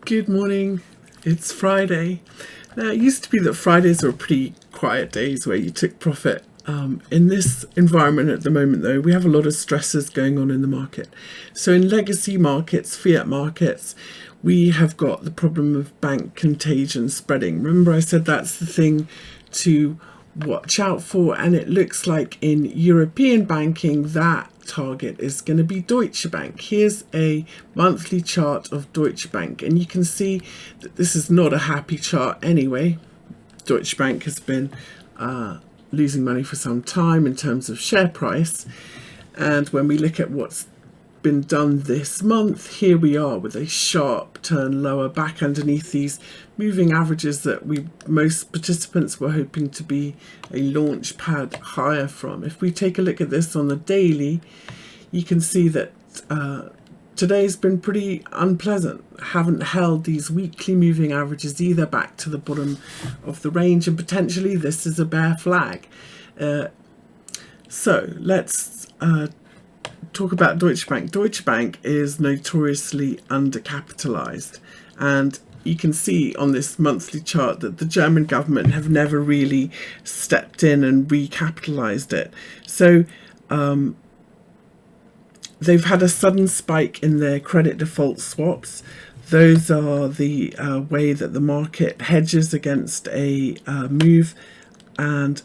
Good morning. It's Friday. Now, it used to be that Fridays were pretty quiet days where you took profit. In this environment at the moment, though, we have a lot of stresses going on in the market. So in legacy markets, fiat markets, we have got the problem of bank contagion spreading. Remember I said that's the thing to watch out for, and it looks like in European banking that target is going to be Deutsche Bank. Here's a monthly chart of Deutsche Bank, and you can see that this is not a happy chart anyway. Deutsche Bank has been losing money for some time in terms of share price, and when we look at what's been done this month, here we are with a sharp turn lower back underneath these moving averages that most participants were hoping to be a launch pad higher from. If we take a look at this on the daily, you can see that today's been pretty unpleasant. Haven't held these weekly moving averages either back to the bottom of the range, and potentially this is a bear flag. So let's talk about Deutsche Bank. Deutsche Bank is notoriously undercapitalized, and you can see on this monthly chart that the German government have never really stepped in and recapitalized it. So they've had a sudden spike in their credit default swaps. Those are the way that the market hedges against a move, and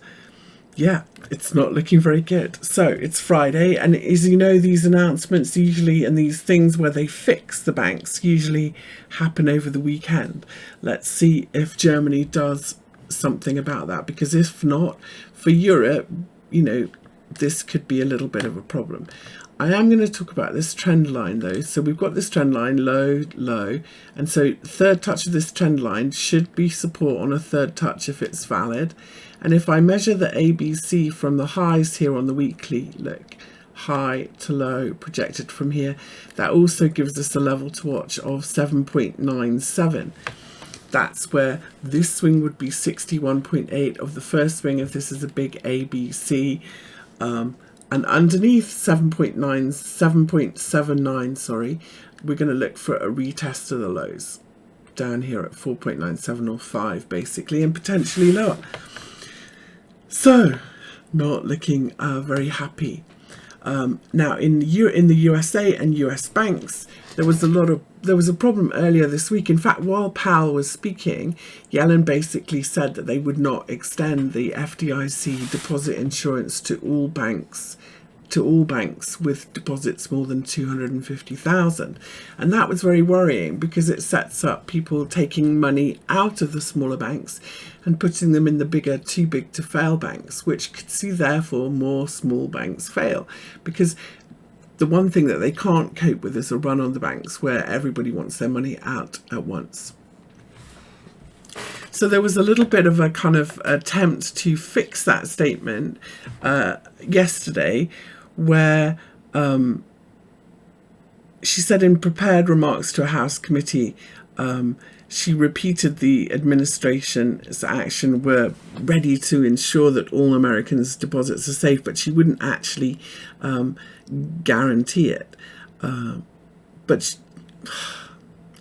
yeah, it's not looking very good. So it's Friday, and as you know, these announcements usually and these things where they fix the banks usually happen over the weekend. Let's see if Germany does something about that, because if not, for Europe, you know, this could be a little bit of a problem. I am going to talk about this trend line though. So we've got this trend line, low, low, and so third touch of this trend line should be support on a third touch if it's valid. And if I measure the ABC from the highs here on the weekly, look, high to low projected from here, that also gives us a level to watch of 7.97. That's where this swing would be 61.8 of the first swing if this is a big ABC. And underneath 7.79, sorry, we're going to look for a retest of the lows down here at 4.97 or 5 basically, and potentially lower. So not looking very happy. Now in the USA and US banks, there was a problem earlier this week. In fact, while Powell was speaking, Yellen basically said that they would not extend the FDIC deposit insurance to all banks with deposits more than 250,000, and that was very worrying because it sets up people taking money out of the smaller banks and putting them in the bigger, too big to fail banks, which could see therefore more small banks fail, because the one thing that they can't cope with is a run on the banks where everybody wants their money out at once. So there was a little bit of a kind of attempt to fix that statement yesterday, where she said in prepared remarks to a House committee, she repeated the administration's action were ready to ensure that all Americans' deposits are safe, but she wouldn't actually guarantee it. But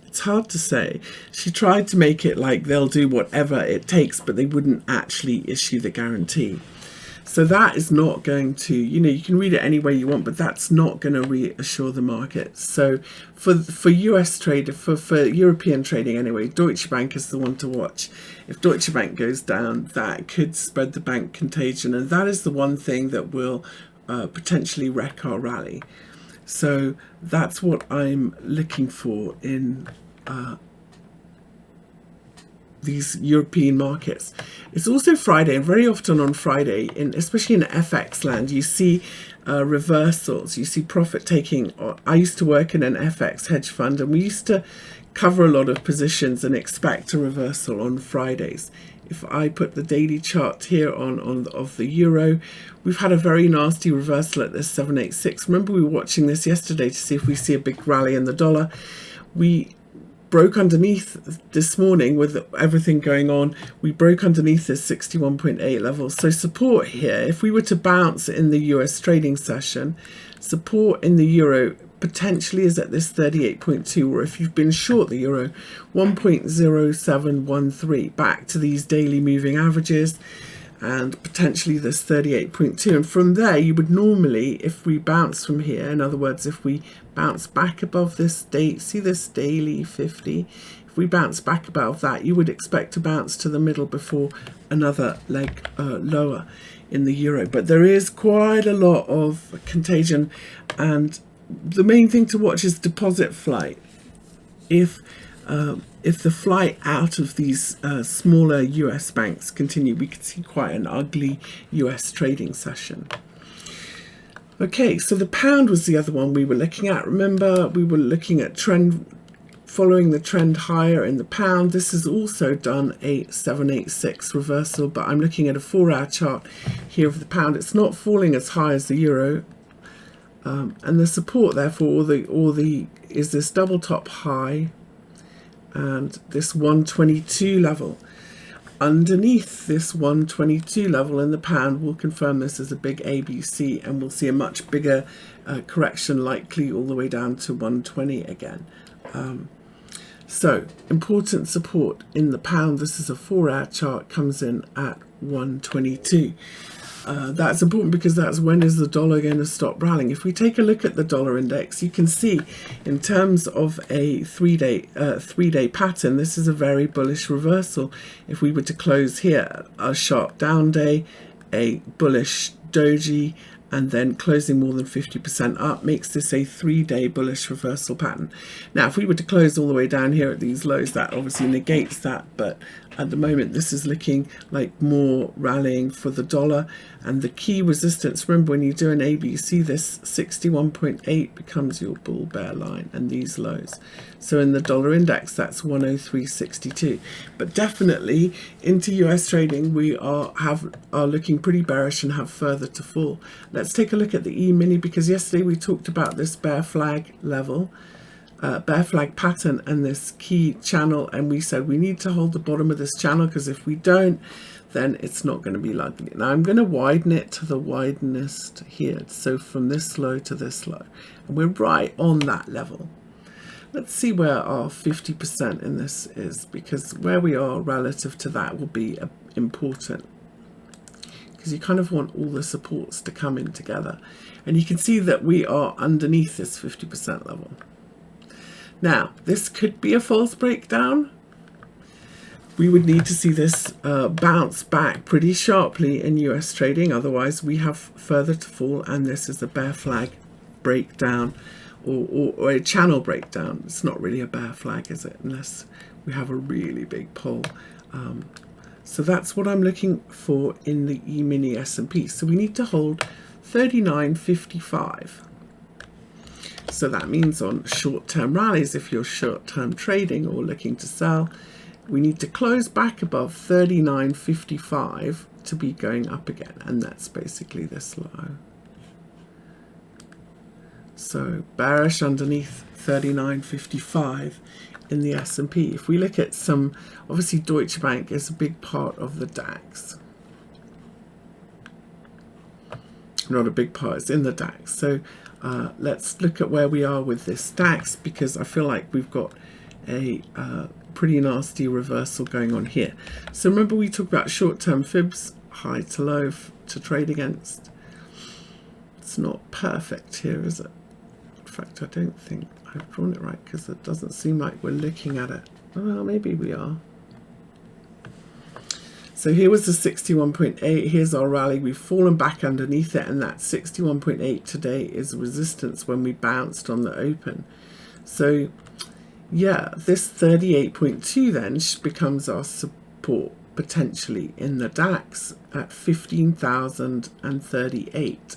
it's hard to say. She tried to make it like they'll do whatever it takes, but they wouldn't actually issue the guarantee. So that is not going to, you can read it any way you want, but that's not going to reassure the market. So for US trade, for European trading anyway, Deutsche Bank is the one to watch. If Deutsche Bank goes down, that could spread the bank contagion, and that is the one thing that will potentially wreck our rally. So that's what I'm looking for in these European markets. It's also Friday, and very often on Friday, especially in FX land, you see reversals, you see profit taking. I used to work in an FX hedge fund, and we used to cover a lot of positions and expect a reversal on Fridays. If I put the daily chart here of the euro, we've had a very nasty reversal at this 786. Remember, we were watching this yesterday to see if we see a big rally in the dollar. We broke underneath this morning with everything going on. We broke underneath this 61.8 level. So support here, if we were to bounce in the US trading session, support in the euro potentially is at this 38.2, or if you've been short the euro, 1.0713 back to these daily moving averages, and potentially this 38.2. And from there, you would normally, if we bounce from here, in other words, if we bounce back above this date, see this daily 50, if we bounce back above that, you would expect to bounce to the middle before another leg lower in the euro. But there is quite a lot of contagion, and the main thing to watch is deposit flight. If the flight out of these smaller US banks continue, we could see quite an ugly US trading session. Okay, so the pound was the other one we were looking at. Remember, we were looking at following the trend higher in the pound. This has also done a 786 reversal, but I'm looking at a 4-hour chart here of the pound. It's not falling as high as the euro, and the support therefore, is this double top high and this 122 level. Underneath this 122 level in the pound, we'll confirm this as a big ABC, and we'll see a much bigger correction, likely all the way down to 120 again. So important support in the pound. This is a 4-hour chart, comes in at 122. That's important because that's when is the dollar going to stop rallying. If we take a look at the dollar index, you can see in terms of a three-day pattern, this is a very bullish reversal. If we were to close here, a sharp down day, a bullish doji, and then closing more than 50% up makes this a 3-day bullish reversal pattern. Now, if we were to close all the way down here at these lows, that obviously negates that, but at the moment this is looking like more rallying for the dollar. And the key resistance, remember when you do an ABC, this 61.8 becomes your bull bear line, and these lows. So in the dollar index, that's 103.62. But definitely into US trading, we are looking pretty bearish and have further to fall. Let's take a look at the E-mini, because yesterday we talked about this bear flag level, bear flag pattern, and this key channel, and we said we need to hold the bottom of this channel, because if we don't, then it's not going to be likely. Now I'm going to widen it to the widenest here, so from this low to this low, and we're right on that level. Let's see where our 50% in this is, because where we are relative to that will be important, because you kind of want all the supports to come in together, and you can see that we are underneath this 50% level. Now, this could be a false breakdown. We would need to see this bounce back pretty sharply in US trading, otherwise we have further to fall, and this is a bear flag breakdown, or a channel breakdown. It's not really a bear flag, is it, unless we have a really big pull. So that's what I'm looking for in the E-mini S&P. So we need to hold 39.55. So that means on short-term rallies, if you're short-term trading or looking to sell, we need to close back above 39.55 to be going up again, and that's basically this low. So bearish underneath 39.55 in the S&P. If we look at some, obviously Deutsche Bank is a big part of the DAX. Not a big part, it's in the DAX. So let's look at where we are with this DAX, because I feel like we've got a pretty nasty reversal going on here. So remember we talked about short-term fibs, high to low to trade against. It's not perfect here, is it? In fact, I don't think I've drawn it right, because it doesn't seem like we're looking at it. Well, maybe we are. So here was the 61.8. Here's our rally. We've fallen back underneath it, and that 61.8 today is resistance when we bounced on the open. So yeah, this 38.2 then becomes our support potentially in the DAX at 15,038.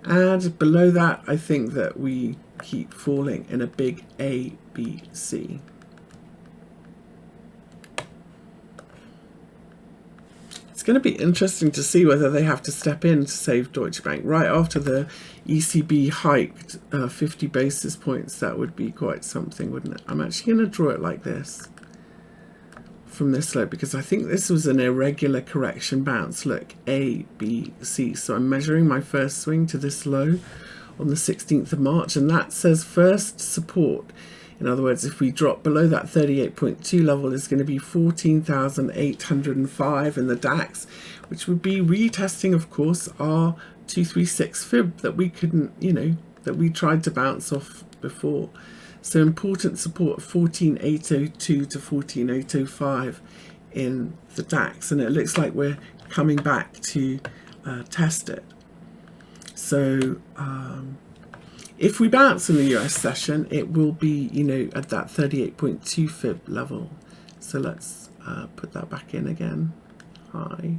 And below that, I think that we keep falling in a big ABC. It's going to be interesting to see whether they have to step in to save Deutsche Bank right after the ECB hiked 50 basis points. That would be quite something, wouldn't it? I'm actually going to draw it like this from this low, because I think this was an irregular correction bounce. Look, A, B, C. So I'm measuring my first swing to this low on the 16th of March, and that says first support. In other words, if we drop below that 38.2 level, is going to be 14,805 in the DAX, which would be retesting, of course, our 236 fib that we couldn't, that we tried to bounce off before. So important support 14,802 to 14,805 in the DAX, and it looks like we're coming back to test it. So if we bounce in the US session, it will be, at that 38.2 fib level. So let's put that back in again. High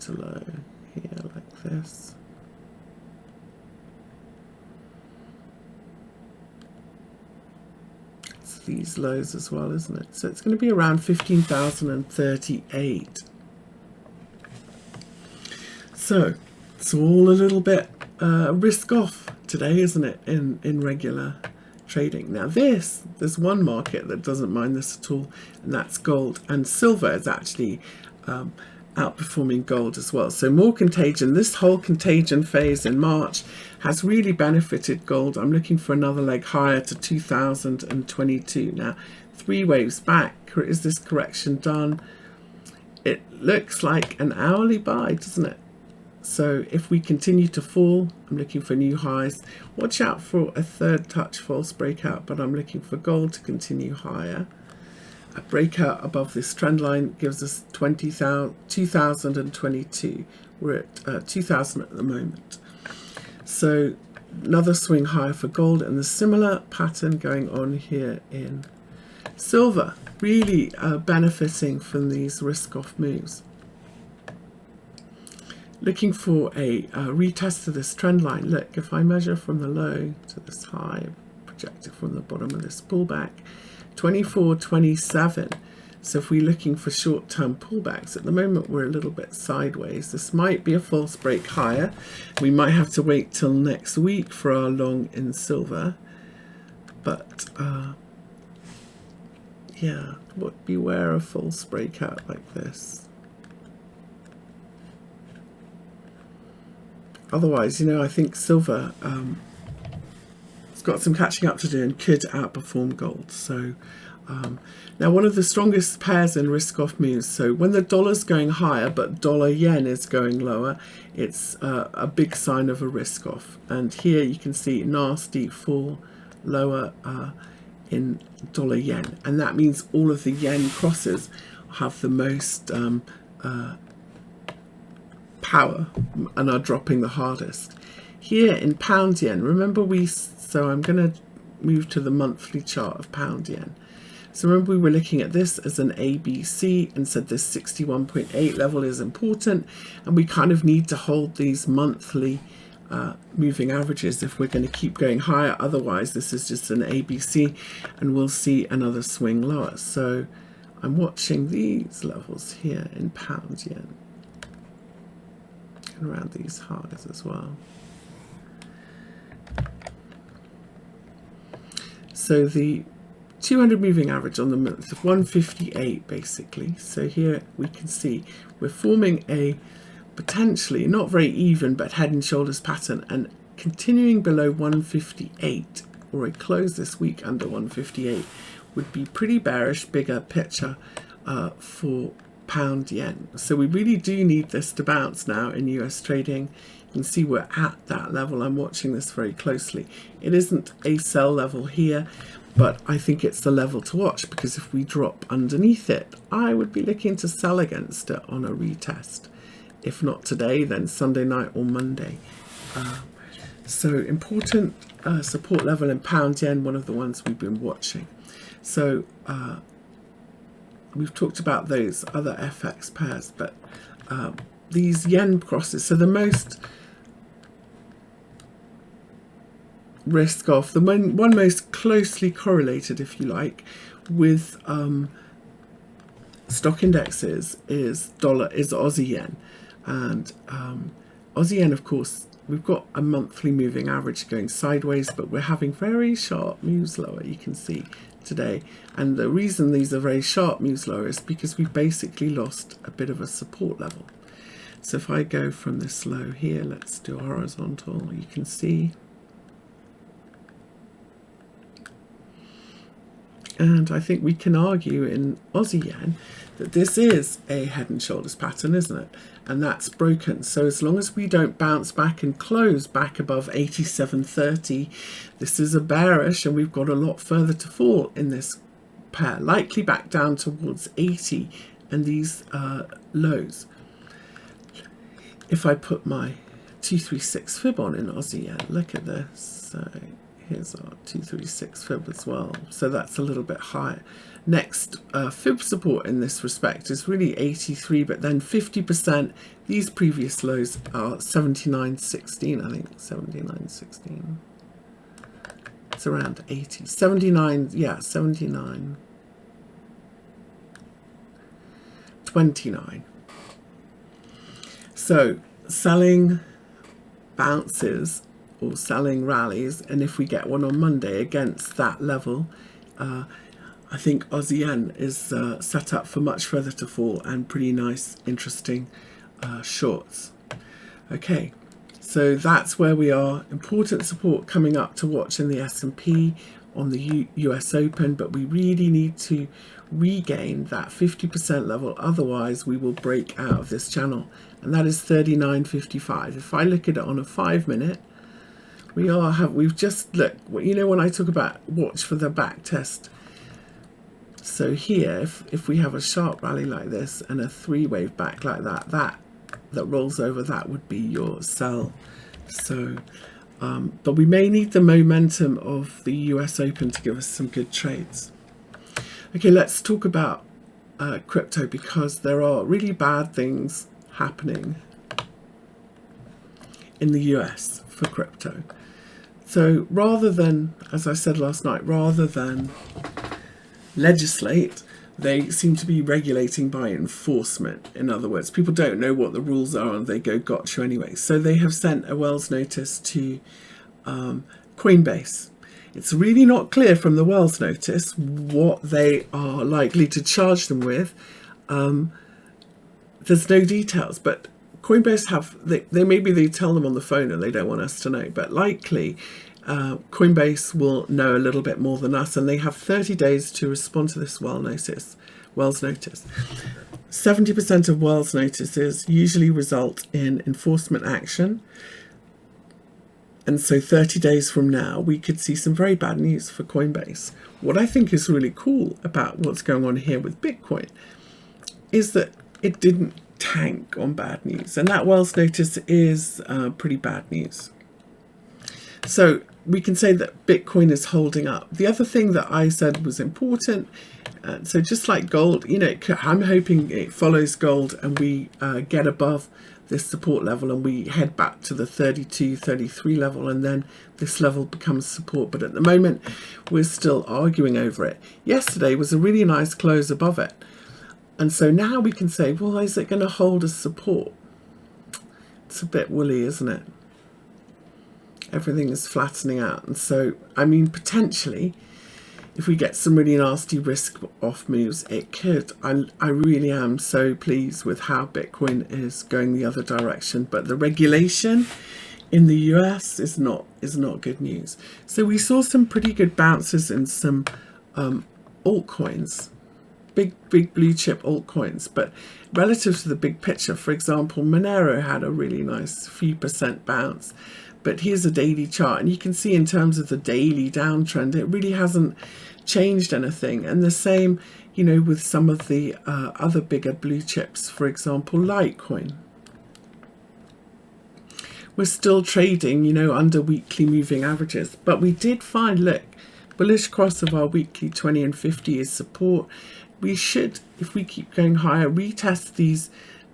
to low here like this. It's these lows as well, isn't it? So it's going to be around 15,038. So it's all a little bit risk off today, isn't it, in regular trading. Now there's one market that doesn't mind this at all, and that's gold. And silver is actually outperforming gold as well. So more contagion. This whole contagion phase in March has really benefited gold. I'm looking for another leg higher to 2022. Now 3 waves back. Is this correction done? It looks like an hourly buy, doesn't it? So if we continue to fall, I'm looking for new highs. Watch out for a third touch false breakout, but I'm looking for gold to continue higher. A breakout above this trend line gives us 2022. We're at 2000 at the moment. So another swing higher for gold, and the similar pattern going on here in silver, really benefiting from these risk-off moves. Looking for a retest of this trend line. Look, if I measure from the low to this high, projected from the bottom of this pullback, 24.27. So if we're looking for short-term pullbacks, at the moment we're a little bit sideways. This might be a false break higher. We might have to wait till next week for our long in silver. But yeah, beware of false breakout like this. Otherwise, I think silver it's got some catching up to do and could outperform gold. So now one of the strongest pairs in risk-off moves. So when the dollar's going higher but dollar yen is going lower, it's a big sign of a risk-off. And here you can see nasty fall lower in dollar yen, and that means all of the yen crosses have the most power and are dropping the hardest. Here in pound yen, remember so I'm going to move to the monthly chart of pound yen. So remember we were looking at this as an ABC and said this 61.8 level is important, and we kind of need to hold these monthly moving averages if we're going to keep going higher. Otherwise this is just an ABC and we'll see another swing lower. So I'm watching these levels here in pound yen, around these highs as well. So the 200 moving average on the month of 158 basically. So here we can see we're forming a potentially not very even but head and shoulders pattern, and continuing below 158 or a close this week under 158 would be pretty bearish, bigger picture for pound yen. So we really do need this to bounce now in US trading. You can see we're at that level. I'm watching this very closely. It isn't a sell level here, but I think it's the level to watch, because if we drop underneath it, I would be looking to sell against it on a retest. If not today, then Sunday night or Monday. So important support level in pound yen, one of the ones we've been watching. So we've talked about those other FX pairs, but these yen crosses, so the most risk off, the one most closely correlated, if you like, with stock indexes is Aussie yen. And Aussie yen, of course, we've got a monthly moving average going sideways, but we're having very sharp moves lower, you can see today. And the reason these are very sharp moves lower is because we've basically lost a bit of a support level. So if I go from this low here, let's do horizontal, you can see. And I think we can argue in Aussie yen that this is a head and shoulders pattern, isn't it? And that's broken. So as long as we don't bounce back and close back above 87.30, this is a bearish, and we've got a lot further to fall in this pair, likely back down towards 80 and these lows. If I put my 236 fib on in Aussie yen, look at this. So here's our 236 fib as well. So that's a little bit higher. Next fib support in this respect is really 83, but then 50%. These previous lows are 79.16, I think. 79.16. It's around 80. 79, yeah, 79. 29. So selling bounces or selling rallies, and if we get one on Monday against that level, I think Aussie yen is set up for much further to fall and pretty nice, interesting shorts. Okay, so that's where we are. Important support coming up to watch in the S&P on the US Open, but we really need to regain that 50% level, otherwise we will break out of this channel, and that is 39.55. If I look at it on a 5-minute, we've just, look, you know, when I talk about watch for the back test. So here, if we have a sharp rally like this and a 3-wave back like that, that rolls over, that would be your sell. So but we may need the momentum of the US Open to give us some good trades. Okay, let's talk about crypto, because there are really bad things happening in the US for crypto. So rather than, as I said last night, rather than legislate, they seem to be regulating by enforcement. In other words, people don't know what the rules are and they go gotcha anyway. So they have sent a Wells notice to Coinbase. It's really not clear from the Wells notice what they are likely to charge them with. There's no details, but Coinbase maybe they tell them on the phone and they don't want us to know, but likely Coinbase will know a little bit more than us, and they have 30 days to respond to this Wells notice. 70% of Wells notices usually result in enforcement action, and so 30 days from now we could see some very bad news for Coinbase. What I think is really cool about what's going on here with Bitcoin is that it didn't tank on bad news, and that Wells notice is pretty bad news. So we can say that Bitcoin is holding up. The other thing that I said was important, so just like gold, you know, I'm hoping it follows gold and we get above this support level and we head back to the 32, 33 level, and then this level becomes support. But at the moment, we're still arguing over it. Yesterday was a really nice close above it. And so now we can say, well, is it going to hold as support? It's a bit woolly, isn't it? Everything is flattening out. And so, I mean, potentially, if we get some really nasty risk off moves, it could. I really am so pleased with how Bitcoin is going the other direction. But the regulation in the US is not good news. So we saw some pretty good bounces in some altcoins. Big blue chip altcoins, but relative to the big picture, for example, Monero had a really nice few % bounce, but here's a daily chart, and you can see in terms of the daily downtrend, it really hasn't changed anything. And the same, you know, with some of the other bigger blue chips, for example, Litecoin. We're still trading, you know, under weekly moving averages, but we did find, look, bullish cross of our weekly 20 and 50 is support. We should, if we keep going higher, retest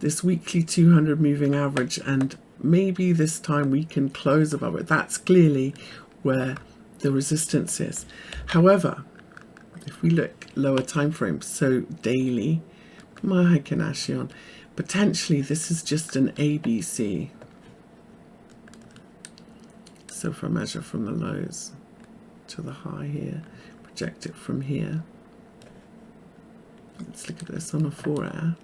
this weekly 200 moving average, and maybe this time we can close above it. That's clearly where the resistance is. However, if we look lower time frames, so daily, my Heikin potentially this is just an ABC. So if I measure from the lows to the high here, project it from here. Let's look at this on a 4-hour.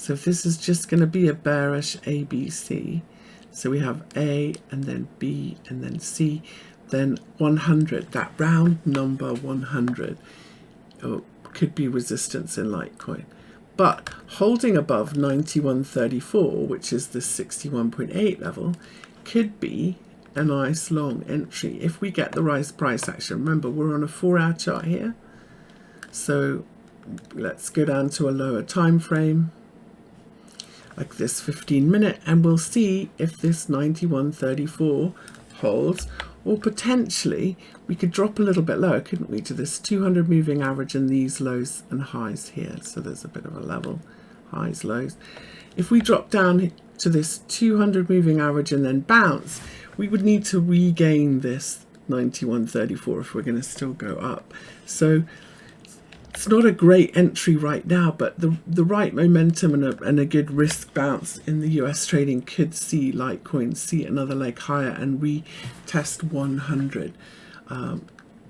So if this is just going to be a bearish ABC, so we have A and then B and then C, then 100, that round number 100, could be resistance in Litecoin. But holding above 91.34, which is the 61.8 level, could be a nice long entry if we get the right price action. Remember, we're on a 4-hour chart here. So let's go down to a lower time frame, like this 15-minute, and we'll see if this 91.34 holds, or potentially we could drop a little bit lower, couldn't we, to this 200 moving average and these lows and highs here. So there's a bit of a level, highs, lows. If we drop down to this 200 moving average and then bounce, we would need to regain this 91.34 if we're going to still go up. So it's not a great entry right now, but the right momentum and a good risk bounce in the US trading could see Litecoin see another leg higher and retest 100.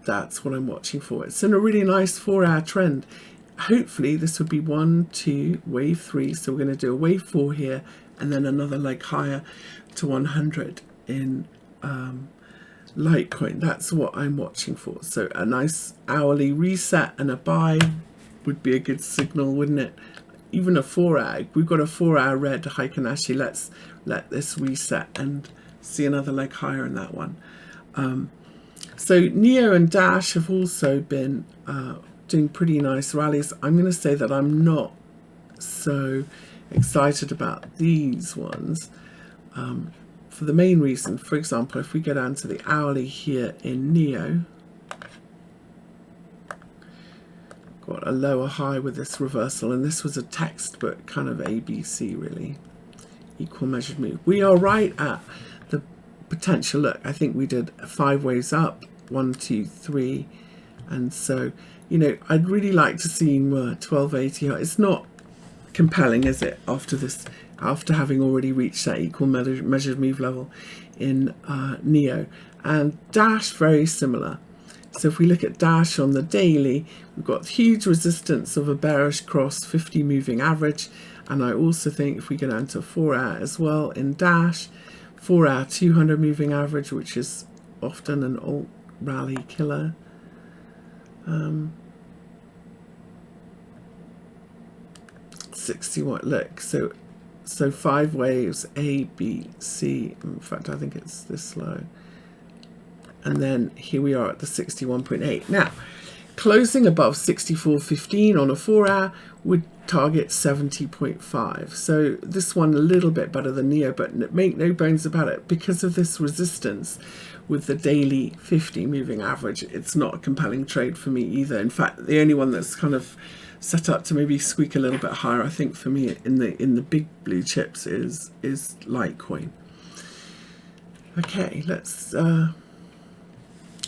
That's what I'm watching for. It's in a really nice 4-hour trend. Hopefully this would be 1, 2, wave 3. So we're going to do a wave 4 here and then another leg higher to 100 in Litecoin. That's what I'm watching for. So a nice hourly reset and a buy would be a good signal, wouldn't it? Even a 4-hour. We've got a 4-hour red Heikin-Ashi. Let's let this reset and see another leg higher in that one. So NEO and Dash have also been doing pretty nice rallies. I'm going to say that I'm not so excited about these ones. For the main reason, for example, if we go down to the hourly here in NEO, got a lower high with this reversal, and this was a textbook kind of ABC, really. Equal measured move. We are right at the potential. Look, I think we did 5 waves up, 1, 2, 3, and so, you know, I'd really like to see more 1280. It's not compelling, is it, after this? After having already reached that equal measured move level in NEO. And Dash, very similar. So if we look at Dash on the daily, we've got huge resistance of a bearish cross 50 moving average. And I also think if we go down to 4-hour as well in Dash, 4-hour 200 moving average, which is often an alt rally killer. 61, look, so 5 waves, A, B, C. In fact, I think it's this low. And then here we are at the 61.8. Now, closing above 64.15 on a 4-hour would target 70.5. So this one a little bit better than NEO, but make no bones about it, because of this resistance with the daily 50 moving average, it's not a compelling trade for me either. In fact, the only one that's kind of set up to maybe squeak a little bit higher, I think, for me in the big blue chips is Litecoin. Okay, let's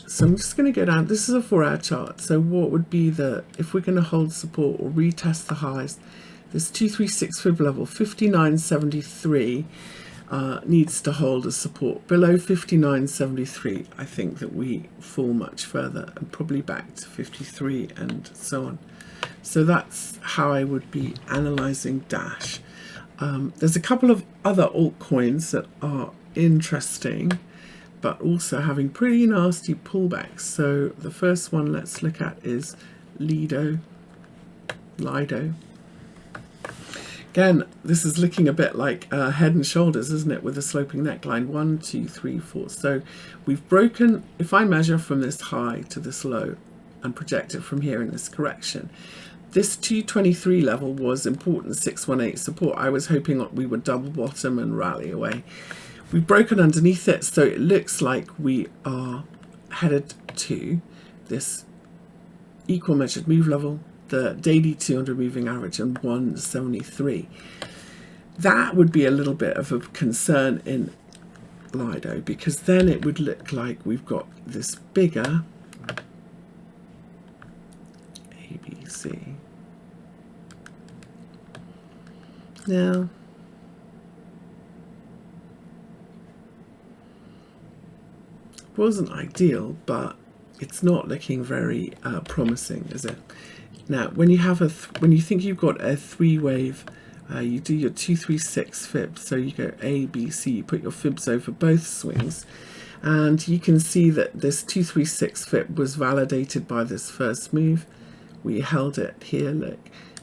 so I'm just going to go down. This is a 4-hour chart. So what would be the, if we're going to hold support or retest the highs, this 236 fib level 59.73 needs to hold as support. Below 59.73, I think that we fall much further and probably back to 53 and so on. So that's how I would be analyzing Dash. There's a couple of other altcoins that are interesting, but also having pretty nasty pullbacks. So the first one let's look at is Lido. Again, this is looking a bit like Head and Shoulders, isn't it, with a sloping neckline. 1, 2, 3, 4. So we've broken, if I measure from this high to this low and project it from here in this correction, this 223 level was important 618 support. I was hoping we would double bottom and rally away. We've broken underneath it, so it looks like we are headed to this equal measured move level, the daily 200 moving average, and 173. That would be a little bit of a concern in Lido, because then it would look like we've got this bigger ABC. Now, wasn't ideal, but it's not looking very promising, is it? Now, when you have when you think you've got a 3-wave You do your 236 fibs, so you go A, B, C, you put your fibs over both swings, and you can see that this 236 fib was validated by this first move. We held it here, look,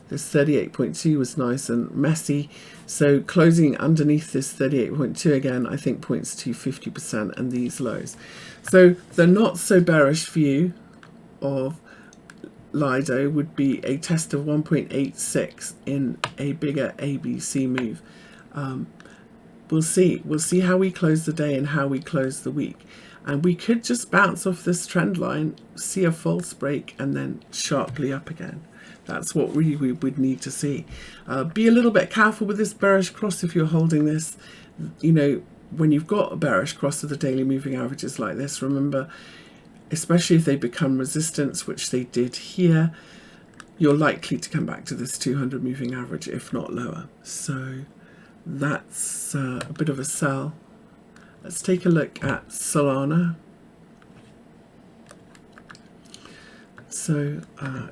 this 38.2 was nice and messy, so closing underneath this 38.2 again I think points to 50% and these lows. So the not so bearish view of Lido would be a test of 1.86 in a bigger ABC move. We'll see how we close the day and how we close the week, and we could just bounce off this trend line, see a false break, and then sharply up again. That's what we would need to see. Be a little bit careful with this bearish cross if you're holding this. You know, when you've got a bearish cross of the daily moving averages like this, remember, especially if they become resistance, which they did here, you're likely to come back to this 200 moving average, if not lower. So that's a bit of a sell. Let's take a look at Solana. So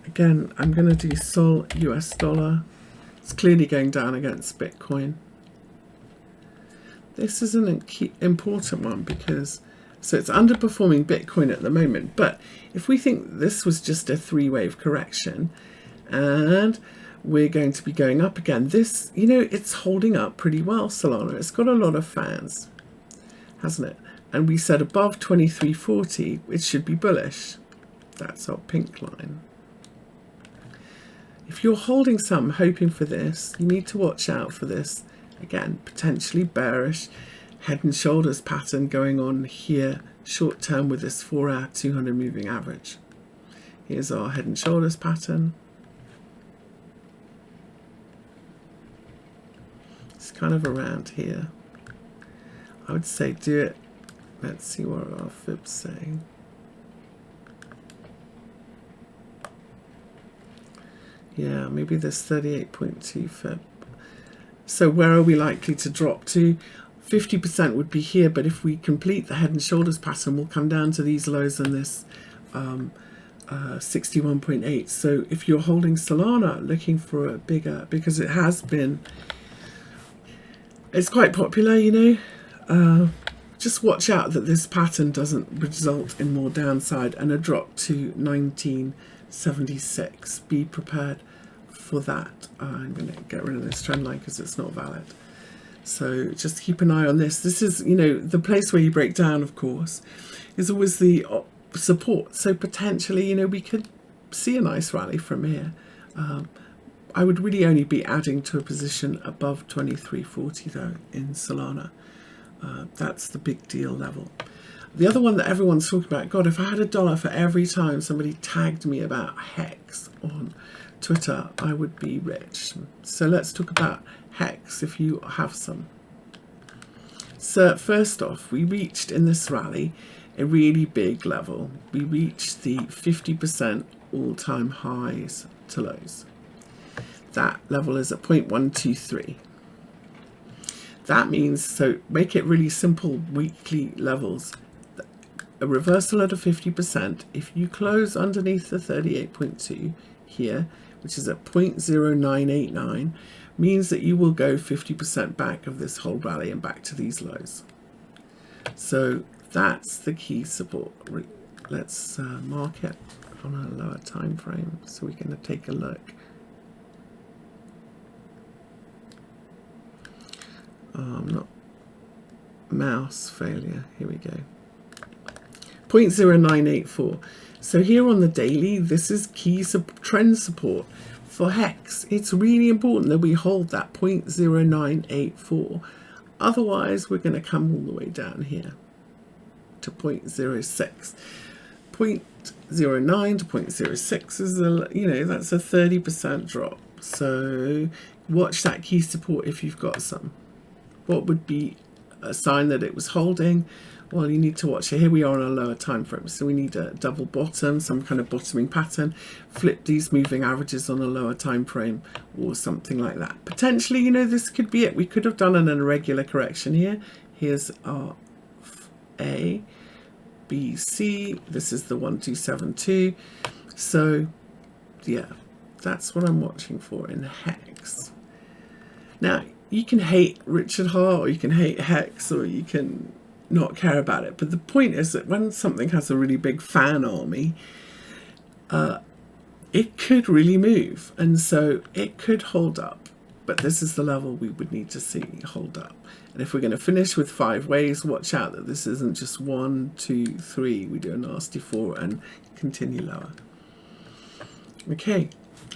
again, I'm going to do Sol US dollar. It's clearly going down against Bitcoin. This is an important one because so it's underperforming Bitcoin at the moment, but if we think this was just a three-wave correction and we're going to be going up again, this, you know, it's holding up pretty well, Solana. It's got a lot of fans, hasn't it? And we said above 23.40, it should be bullish. That's our pink line. If you're holding some, hoping for this, you need to watch out for this. Again, potentially bearish head and shoulders pattern going on here short term with this 4-hour 200 moving average. Here's our head and shoulders pattern. It's kind of around here. I would say do it. Let's see what our fib's saying. Yeah, maybe this 38.2 fib. So where are we likely to drop to? 50% would be here, but if we complete the head and shoulders pattern, we'll come down to these lows and this 61.8. So if you're holding Solana, looking for a bigger, because it has been, it's quite popular, you know, just watch out that this pattern doesn't result in more downside and a drop to 1976. Be prepared for that. I'm going to get rid of this trend line because it's not valid. So just keep an eye on this. This is, you know, the place where you break down, of course, is always the support. So potentially, you know, we could see a nice rally from here. I would really only be adding to a position above 23.40 though in Solana. That's the big deal level. The other one that everyone's talking about, God, if I had $1 for every time somebody tagged me about HEX on Twitter, I would be rich. So let's talk about HEX if you have some. So first off, we reached in this rally a really big level. We reached the 50% all-time highs to lows. That level is at 0.123. That means, so make it really simple, weekly levels. A reversal at a 50%, if you close underneath the 38.2 here, which is at 0.0989, means that you will go 50% back of this whole rally and back to these lows. So that's the key support. Let's mark it on a lower time frame so we can take a look. Not mouse failure. Here we go. 0.0984. So here on the daily, this is key trend support for HEX. It's really important that we hold that 0.0984. Otherwise, we're going to come all the way down here to 0.06. 0.09 to 0.06 is a, you know, that's a 30% drop. So watch that key support if you've got some. What would be a sign that it was holding? Well, you need to watch it. Here we are on a lower time frame, so we need a double bottom, some kind of bottoming pattern, flip these moving averages on a lower time frame or something like that. Potentially, you know, this could be it. We could have done an irregular correction here. Here's our A, B, C. This is the 1272. So yeah, that's what I'm watching for in HEX. Now, you can hate Richard Hart, or you can hate Hex, or you can not care about it. But the point is that when something has a really big fan army, it could really move. And so it could hold up. But this is the level we would need to see hold up. And if we're going to finish with 5 waves, watch out that this isn't just 1, 2, 3. We do a nasty 4 and continue lower. Okay,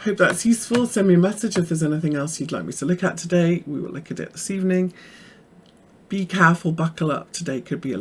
hope that's useful. Send me a message if there's anything else you'd like me to look at today. We will look at it this evening. Be careful, buckle up. Today could be a